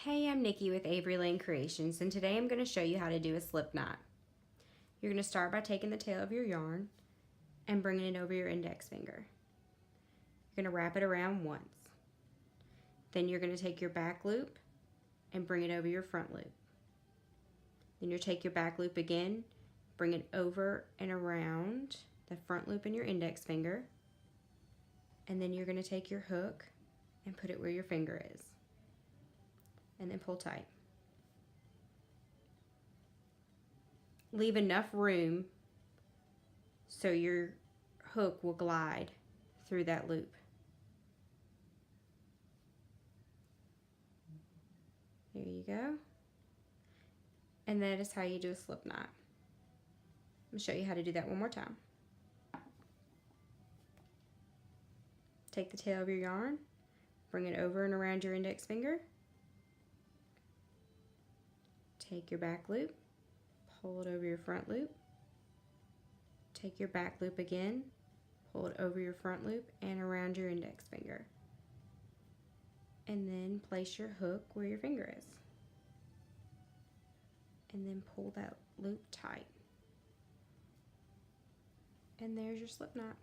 Hey, I'm Nikki with Avery Lane Creations, and today I'm going to show you how to do a slip knot. You're going to start by taking the tail of your yarn and bringing it over your index finger. You're going to wrap it around once. Then you're going to take your back loop and bring it over your front loop. Then you'll take your back loop again, bring it over and around the front loop in your index finger, and then you're going to take your hook and put it where your finger is. And then pull tight. Leave enough room so your hook will glide through that loop. There you go. And that is how you do a slip knot. I'm going to show you how to do that one more time. Take the tail of your yarn, bring it over and around your index finger. Take your back loop, pull it over your front loop, take your back loop again, pull it over your front loop and around your index finger. And then place your hook where your finger is. And then pull that loop tight. And there's your slip knot.